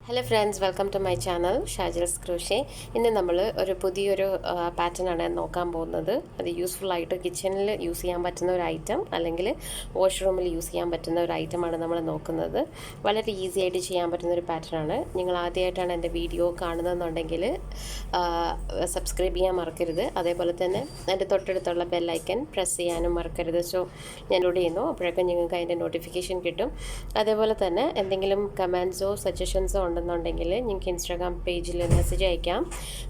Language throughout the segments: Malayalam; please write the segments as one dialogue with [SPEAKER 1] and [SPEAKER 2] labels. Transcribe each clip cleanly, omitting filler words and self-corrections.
[SPEAKER 1] Hello friends, welcome to my channel Shajil's crochet. ഇന്ന് നമ്മൾ ഒരു പുതിയൊരു പാറ്റേണാണ് നോക്കാൻ പോകുന്നത്. അത് യൂസ്ഫുൾ ആയിട്ട് കിച്ചണിൽ യൂസ് ചെയ്യാൻ പറ്റുന്ന ഒരു ഐറ്റം, അല്ലെങ്കിൽ വാഷ്റൂമിൽ യൂസ് ചെയ്യാൻ പറ്റുന്ന ഒരു ഐറ്റമാണ് നമ്മൾ നോക്കുന്നത്. വളരെ ഈസി ആയിട്ട് ചെയ്യാൻ പറ്റുന്ന ഒരു പാറ്റേണാണ്. നിങ്ങൾ ആദ്യമായിട്ടാണ് എൻ്റെ വീഡിയോ കാണുന്നതെന്നുണ്ടെങ്കിൽ സബ്സ്ക്രൈബ് ചെയ്യാൻ മറക്കരുത്. അതേപോലെ തന്നെ എൻ്റെ തൊട്ടടുത്തുള്ള ബെല്ലൈക്കൻ പ്രസ് ചെയ്യാനും മറക്കരുത്. സോ ഞാൻ ലോഡ് ചെയ്യുന്നു, അപ്പോഴൊക്കെ നിങ്ങൾക്ക് അതിൻ്റെ നോട്ടിഫിക്കേഷൻ കിട്ടും. അതേപോലെ തന്നെ എന്തെങ്കിലും കമൻറ്റ്സോ സജഷൻസോ ഉണ്ടെന്നുണ്ടെങ്കിൽ നിങ്ങൾക്ക് ഇൻസ്റ്റാഗ്രാം പേജിൽ മെസ്സേജ് അയക്കാം.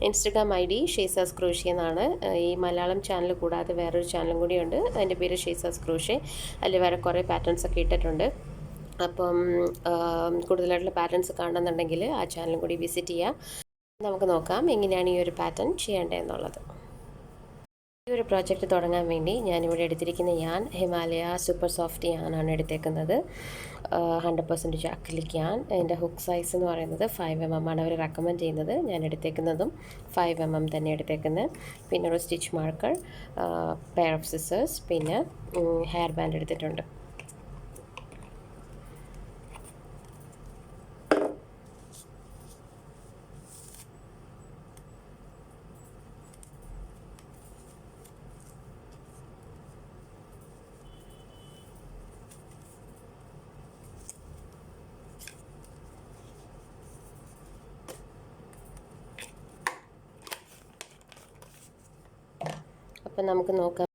[SPEAKER 1] ഇൻസ്റ്റാഗ്രാം ID ഷേസാസ് ക്രോഷേ എന്നാണ്. ഈ മലയാളം ചാനൽ കൂടാതെ വേറൊരു ചാനലും കൂടിയുണ്ട്, അതിൻ്റെ പേര് ഷേസാസ് ക്രോഷേ. അതിൽ വേറെ കുറേ പാറ്റേൺസ് ഒക്കെ ഇട്ടിട്ടുണ്ട്. അപ്പം കൂടുതലായിട്ടുള്ള പാറ്റേൺസ് കാണുന്നുണ്ടെങ്കിൽ ആ ചാനലും കൂടി വിസിറ്റ് ചെയ്യാം. നമുക്ക് നോക്കാം എങ്ങനെയാണ് ഈ ഒരു പാറ്റേൺ ചെയ്യേണ്ടത് എന്നുള്ളത്. ഈ ഒരു പ്രോജക്റ്റ് തുടങ്ങാൻ വേണ്ടി ഞാനിവിടെ എടുത്തിരിക്കുന്ന ഹിമാലയ സൂപ്പർ സോഫ്റ്റ് യാനാണ് എടുത്തേക്കുന്നത്. 100% അക്രിലിക് യാൻ. എൻ്റെ ഹുക്ക് സൈസ് എന്ന് പറയുന്നത് 5mm ആണ് അവർ റെക്കമെൻഡ് ചെയ്യുന്നത്. ഞാൻ എടുത്തേക്കുന്നതും 5mm തന്നെ എടുത്തേക്കുന്നത്. പിന്നെ ഒരു stitch marker, pair of scissors, പിന്നെ ഹെയർ ബാൻഡ് എടുത്തിട്ടുണ്ട്. അപ്പം നമുക്ക് നോക്കാം.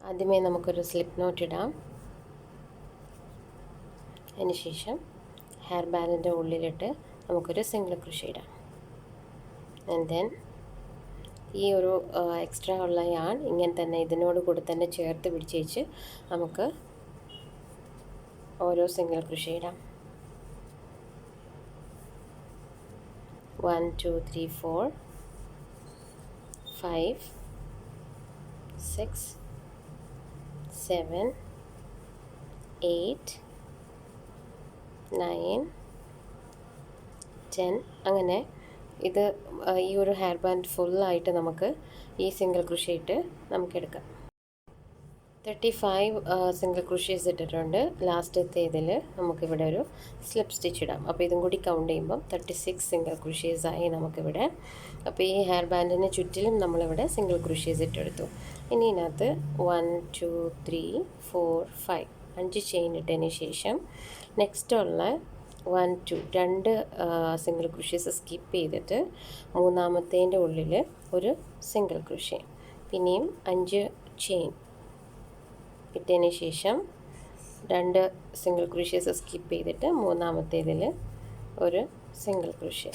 [SPEAKER 1] ആദ്യമേ നമുക്കൊരു സ്ലിപ്പ് നോട്ട് ഇടാം. അതിനുശേഷം ഹെയർ ബാൻഡിൻ്റെ ഉള്ളിലിട്ട് നമുക്കൊരു സിംഗിൾ ക്രോഷേ ഇടാം. ആൻഡ് ദെൻ ഈ ഒരു എക്സ്ട്രാ ഉള്ള യാൺ ഇങ്ങനെ തന്നെ ഇതിനോട് കൂടി തന്നെ ചേർത്ത് പിടിച്ച് വെച്ച് നമുക്ക് ഓരോ സിംഗിൾ ക്രോഷേ ഇടാം. 1 2 3 4 5 6 7 8 9 10 അങ്ങനെ ഇത് ഈ ഒരു ഹെയർ ബാൻഡ് ഫുള്ളായിട്ട് നമുക്ക് ഈ സിംഗിൾ ക്രോഷേ ഇട്ട് നമുക്കെടുക്കാം. 35 സിംഗിൾ ക്രോഷേസ് ഇട്ടിട്ടുണ്ട്. ലാസ്റ്റത്തെ ഇതിൽ നമുക്കിവിടെ ഒരു സ്ലിപ്പ് സ്റ്റിച്ച് ഇടാം. അപ്പോൾ ഇതും കൂടി കൗണ്ട് ചെയ്യുമ്പം 36 സിംഗിൾ ക്രോഷേസ് ആയി നമുക്കിവിടെ. അപ്പോൾ ഈ ഹെയർ ബാൻഡിന് ചുറ്റിലും നമ്മളിവിടെ സിംഗിൾ ക്രോഷേസ് ഇട്ടെടുത്തു. ഇനി ഇതിനകത്ത് 1 2 3 4 5 5 ചെയിൻ ഇട്ടതിന് ശേഷം നെക്സ്റ്റ് ഉള്ള 1 2 രണ്ട് സിംഗിൾ ക്രോഷേസ് സ്കിപ്പ് ചെയ്തിട്ട് മൂന്നാമത്തേൻ്റെ ഉള്ളിൽ ഒരു സിംഗിൾ ക്രോഷേ, പിന്നെയും 5 ചെയിൻ ഇട്ടതിന് ശേഷം രണ്ട് സിംഗിൾ ക്രോഷേസ് സ്കിപ്പ് ചെയ്തിട്ട് മൂന്നാമത്തേതിൽ ഒരു സിംഗിൾ ക്രോഷേ.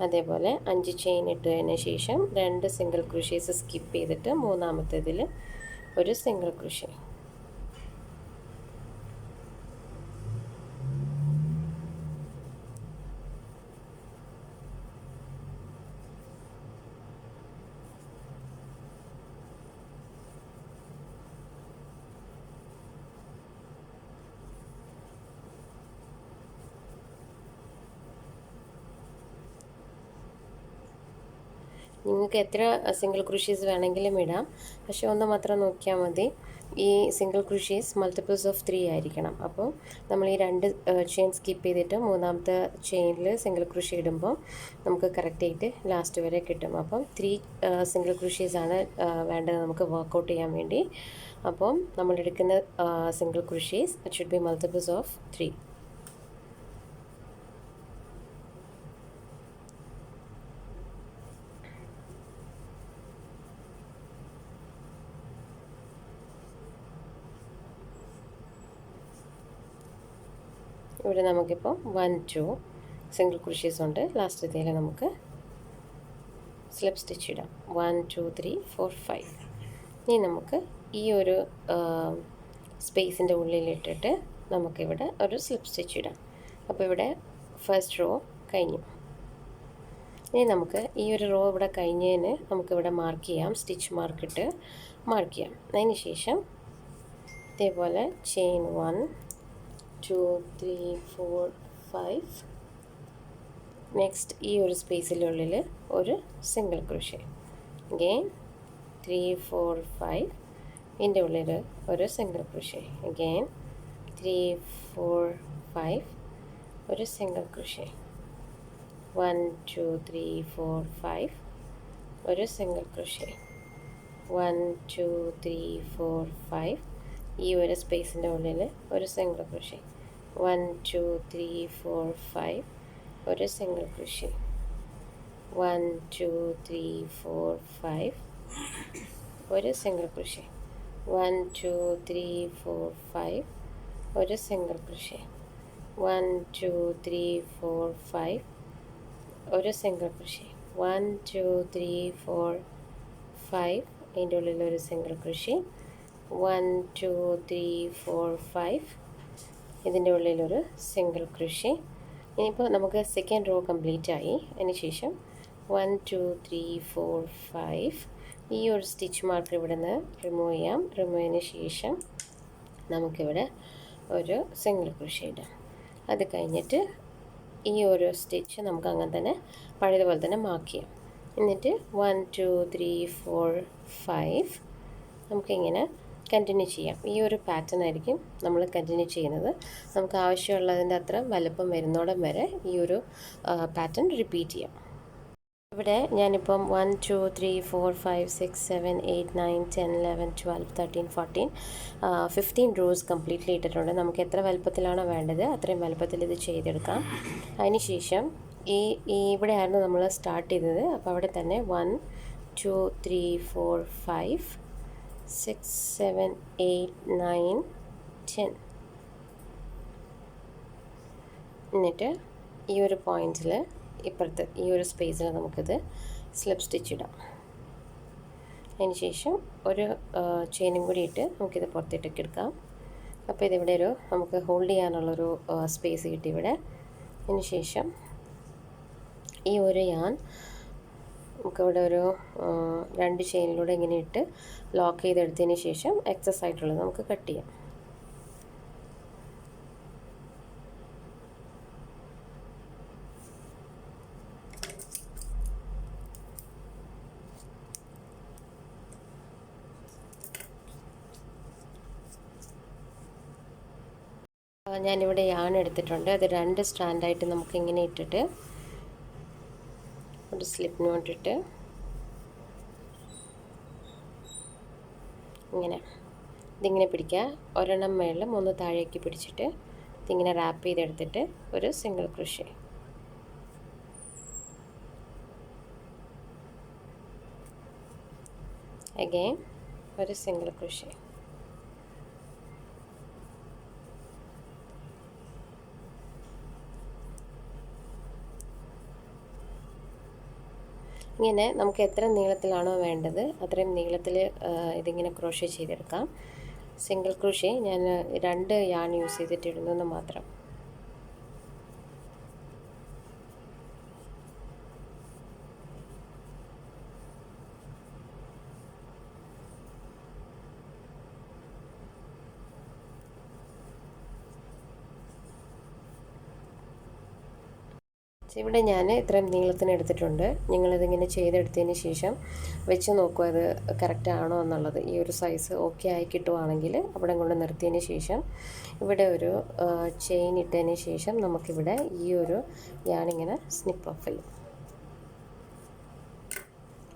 [SPEAKER 1] അതേപോലെ 5 ചെയിൻ ഇട്ടതിന് ശേഷം രണ്ട് സിംഗിൾ ക്രോഷേസ് സ്കിപ്പ് ചെയ്തിട്ട് മൂന്നാമത്തേതിൽ ഒരു സിംഗിൾ ക്രോഷേ. നിങ്ങൾക്ക് എത്ര സിംഗിൾ ക്രോഷേസ് വേണമെങ്കിലും ഇടാം, പക്ഷേ ഒന്ന് മാത്രം നോക്കിയാൽ മതി. ഈ സിംഗിൾ ക്രോഷേസ് മൾട്ടിപ്പിൾസ് ഓഫ് 3 ആയിരിക്കണം. അപ്പോൾ നമ്മൾ ഈ രണ്ട് ചെയിൻ സ്കിപ്പ് ചെയ്തിട്ട് മൂന്നാമത്തെ ചെയിനിൽ സിംഗിൾ ക്രോഷേ ഇടുമ്പോൾ നമുക്ക് കറക്റ്റായിട്ട് ലാസ്റ്റ് വരെ കിട്ടും. അപ്പം 3 സിംഗിൾ ക്രോഷേസ് ആണ് വേണ്ടത് നമുക്ക് വർക്കൗട്ട് ചെയ്യാൻ വേണ്ടി. അപ്പം നമ്മളെടുക്കുന്ന single crochets it should be multiples of 3. ഇവിടെ നമുക്കിപ്പോൾ 1 2 സിംഗിൾ ക്രോഷേസ് ഉണ്ട്. ലാസ്റ്റത്തേൽ നമുക്ക് സ്ലിപ്പ് സ്റ്റിച്ച് ഇടാം. 1 2 3 4 5. ഇനി നമുക്ക് ഈ ഒരു സ്പേസിൻ്റെ ഉള്ളിലിട്ടിട്ട് നമുക്കിവിടെ ഒരു സ്ലിപ്പ് സ്റ്റിച്ച് ഇടാം. അപ്പോൾ ഇവിടെ ഫസ്റ്റ് റോ കഴിഞ്ഞു. ഇനി നമുക്ക് ഈ ഒരു റോ ഇവിടെ കഴിഞ്ഞതിന് നമുക്കിവിടെ മാർക്ക് ചെയ്യാം. സ്റ്റിച്ച് മാർക്കിട്ട് മാർക്ക് ചെയ്യാം. അതിന് ശേഷം ഇതേപോലെ ചെയിൻ 1 2 3 4 5. നെക്സ്റ്റ് ഈ ഒരു സ്പേസിനുള്ളിൽ ഒരു സിംഗിൾ ക്രോഷേ. അഗെയിൻ 3 4 5. ഇതിൻ്റെ ഉള്ളിൽ ഒരു സിംഗിൾ ക്രോഷേ. അഗെയിൻ 3 4 5. ഒരു സിംഗിൾ ക്രോഷേ 1 2 3 4 5 ഒരു സിംഗിൾ ക്രോഷേ 1 2 3 4 5 ഈ ഒരു സ്പേസിൻ്റെ ഉള്ളിൽ ഒരു സിംഗിൾ ക്രോഷേ 1 2 3 4 5 ഒരു സിംഗിൾ ക്രോഷേ 1 2 3 4 5 ഒരു സിംഗിൾ ക്രോഷേ 1 2 3 4 5 ഒരു സിംഗിൾ ക്രോഷേ 1 2 3 4 5 ഒരു സിംഗിൾ ക്രോഷേ 1 2 3 4 5 അതിൻ്റെ ഉള്ളിൽ ഒരു സിംഗിൾ ക്രോഷേ 1 2 3 4 5 ഇതിൻ്റെ ഉള്ളിലൊരു സിംഗിൾ ക്രോഷേ. ഇനിയിപ്പോൾ നമുക്ക് സെക്കൻഡ് റോ കംപ്ലീറ്റ് ആയി. അതിന് ശേഷം 1 2 3 4 5 ഈ ഒരു സ്റ്റിച്ച് മാർക്ക് ഇവിടെ നിന്ന് റിമൂവ് ചെയ്യാം. റിമൂവ് ചെയ്തതിന് ശേഷം നമുക്കിവിടെ ഒരു സിംഗിൾ ക്രോഷേ ഇടാം. അത് കഴിഞ്ഞിട്ട് ഈ ഒരു സ്റ്റിച്ച് നമുക്ക് അങ്ങനെ തന്നെ പഴയതുപോലെ തന്നെ മാർക്ക് ചെയ്യാം. എന്നിട്ട് 1 2 3 4 5 നമുക്കിങ്ങനെ കണ്ടിന്യൂ ചെയ്യാം. ഈ ഒരു പാറ്റേൺ ആയിരിക്കും നമ്മൾ കണ്ടിന്യൂ ചെയ്യുന്നത്. നമുക്ക് ആവശ്യമുള്ളതിൻ്റെ അത്ര വലുപ്പം വരുന്നോടം വരെ ഈ ഒരു പാറ്റേൺ റിപ്പീറ്റ് ചെയ്യാം. ഇവിടെ ഞാനിപ്പം 1 2 3 4 5 6 7 8 9 10 11 12 13 14 15 റോസ് കംപ്ലീറ്റ്ലി ഇട്ടിട്ടുണ്ട്. നമുക്ക് എത്ര വലുപ്പത്തിലാണോ വേണ്ടത് അത്രയും വലുപ്പത്തിൽ ഇത് ചെയ്തെടുക്കാം. അതിനുശേഷം ഇവിടെയായിരുന്നു നമ്മൾ സ്റ്റാർട്ട് ചെയ്തത്. അപ്പോൾ അവിടെ തന്നെ 1 2 3 4 5 6 7 8 9 10 എന്നിട്ട് ഈ ഒരു പോയിൻറ്റിൽ ഇപ്പുറത്ത് ഈ ഒരു സ്പേസിൽ നമുക്കിത് സ്ലിപ്പ് സ്റ്റിച്ച് ഇടാം. അതിന് ശേഷം ഒരു ചെയിനും കൂടി ഇട്ട് നമുക്കിത് പുറത്തിട്ടൊക്കെ എടുക്കാം. അപ്പോൾ ഇതിവിടെ ഒരു നമുക്ക് ഹോൾഡ് ചെയ്യാനുള്ളൊരു സ്പേസ് കിട്ടി ഇവിടെ. അതിന് ശേഷം ഈ ഒരു യാൺ നമുക്കിവിടെ ഒരു 2 ചെയിനിലൂടെ ഇങ്ങനെ ഇട്ട് ലോക്ക് ചെയ്തെടുത്തതിന് ശേഷം എക്സസ് ആയിട്ടുള്ളത് നമുക്ക് കട്ട് ചെയ്യാം. ഞാനിവിടെ യാൺ എടുത്തിട്ടുണ്ട്. അത് 2 സ്റ്റാൻഡായിട്ട് നമുക്കിങ്ങനെ ഇട്ടിട്ട് ഒരു സ്ലിപ്പ് നോട്ടിട്ട് ഇങ്ങനെ ഇതിങ്ങനെ പിടിക്കുക. ഒരെണ്ണം മേളിൽ 3 താഴേക്ക് പിടിച്ചിട്ട് ഇതിങ്ങനെ റാപ്പ് ചെയ്തെടുത്തിട്ട് ഒരു സിംഗിൾ ക്രോഷേ. അഗൈൻ ഒരു സിംഗിൾ ക്രോഷേ. ഇങ്ങനെ നമുക്ക് എത്ര നീളത്തിലാണോ വേണ്ടത് അത്രയും നീളത്തിൽ ഇതിങ്ങനെ ക്രോഷേ ചെയ്തെടുക്കാം. സിംഗിൾ ക്രോഷേ ഞാൻ 2 യാൺ യൂസ് ചെയ്തിട്ടിടുന്നെന്ന് മാത്രം. ഇവിടെ ഞാൻ ഇത്രയും നീളത്തിന് എടുത്തിട്ടുണ്ട്. നിങ്ങളിതിങ്ങനെ ചെയ്തെടുത്തതിന് ശേഷം വെച്ച് നോക്കുക അത് കറക്റ്റ് ആണോ എന്നുള്ളത്. ഈ ഒരു സൈസ് ഓക്കെ ആയി കിട്ടുവാണെങ്കിൽ അവിടെ കൊണ്ട് നിർത്തിയതിന് ശേഷം ഇവിടെ ഒരു ചെയിൻ ഇട്ടതിന് ശേഷം നമുക്കിവിടെ ഈ ഒരു ഞാനിങ്ങനെ സ്നിപ്പ് ഓഫ് ചെയ്യും.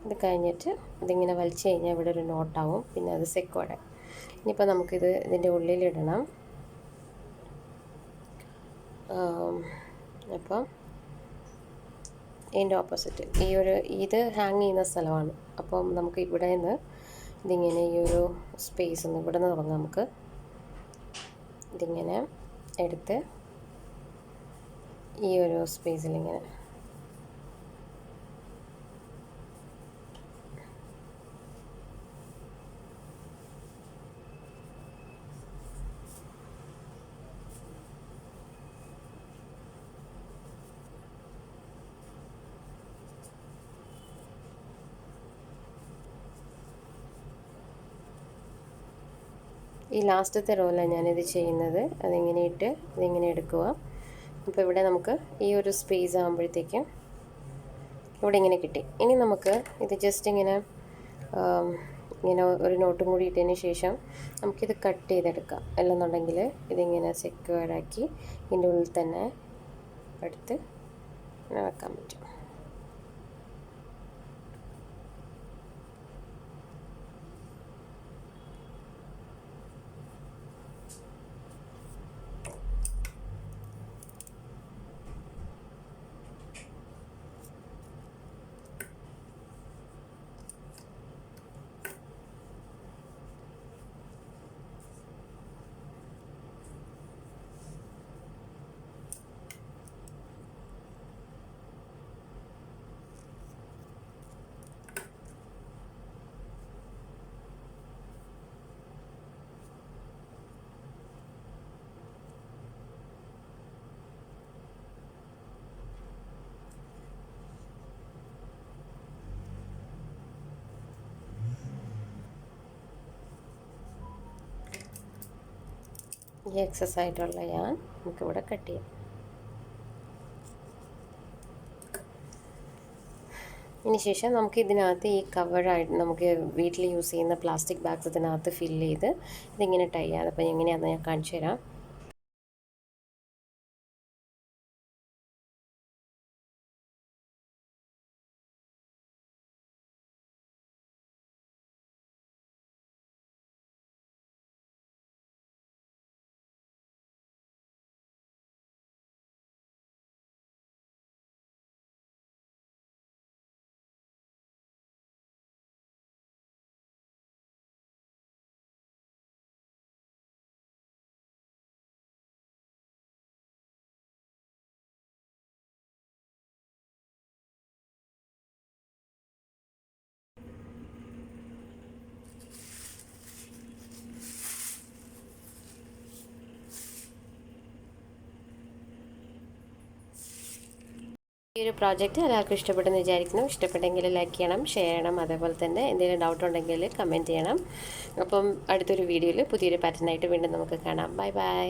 [SPEAKER 1] ഇത് കഴിഞ്ഞിട്ട് ഇതിങ്ങനെ വലിച്ചു കഴിഞ്ഞാൽ ഇവിടെ ഒരു നോട്ടാവും. പിന്നെ അത് സെക്കോടെ. ഇനിയിപ്പോൾ നമുക്കിത് ഇതിൻ്റെ ഉള്ളിലിടണം. അപ്പം ഇതിൻ്റെ ഓപ്പോസിറ്റ് ഇത് ഹാങ് ചെയ്യുന്ന സ്ഥലമാണ്. അപ്പം നമുക്ക് ഇവിടെ നിന്ന് ഇതിങ്ങനെ ഈ ഒരു സ്പേസ് ഒന്ന് ഇവിടെ നിന്ന് തുടങ്ങാം. നമുക്ക് ഇതിങ്ങനെ എടുത്ത് ഈ ഒരു സ്പേസിലിങ്ങനെ ഈ ലാസ്റ്റത്തെ റോയിലാണ് ഞാനിത് ചെയ്യുന്നത്. അതിങ്ങനെ ഇട്ട് ഇതിങ്ങനെ എടുക്കുക. അപ്പോൾ ഇവിടെ നമുക്ക് ഈ ഒരു സ്പേസ് ആകുമ്പോഴത്തേക്കും ഇവിടെ ഇങ്ങനെ കിട്ടി. ഇനി നമുക്ക് ഇത് ജസ്റ്റ് ഇങ്ങനെ ഒരു നോട്ടും കൂടി ഇട്ടതിന് ശേഷം നമുക്കിത് കട്ട് ചെയ്തെടുക്കാം. അല്ലെന്നുണ്ടെങ്കിൽ ഇതിങ്ങനെ സെക്യൂർഡാക്കി ഇതിൻ്റെ ഉള്ളിൽ തന്നെ എടുത്ത് ഇങ്ങനെ വെക്കാൻ പറ്റും. ഈ എക്സസ് ആയിട്ടുള്ള നമുക്കിവിടെ കട്ട് ചെയ്യാം. ഇതിന് ശേഷം നമുക്ക് ഇതിനകത്ത് ഈ കവറായിട്ട് നമുക്ക് വീട്ടിൽ യൂസ് ചെയ്യുന്ന പ്ലാസ്റ്റിക് ബാഗ്സ് ഇതിനകത്ത് ഫില്ല് ചെയ്ത് ഇതിങ്ങനെ ടൈ ചെയ്യാം. അപ്പോൾ എങ്ങനെയാണെന്ന് ഞാൻ കാണിച്ചു തരാം. ഈ ഒരു പ്രോജക്റ്റ് എല്ലാവർക്കും ഇഷ്ടപ്പെട്ടെന്ന് വിചാരിക്കുന്നു. ഇഷ്ടപ്പെട്ടെങ്കിൽ ലൈക്ക് ചെയ്യണം, ഷെയർ ചെയ്യണം. അതേപോലെ തന്നെ എന്തെങ്കിലും ഡൗട്ട് ഉണ്ടെങ്കിൽ കമൻറ്റ് ചെയ്യണം. അപ്പം അടുത്തൊരു വീഡിയോയിൽ പുതിയൊരു പാറ്റേണായിട്ട് വീണ്ടും നമുക്ക് കാണാം. Bye bye.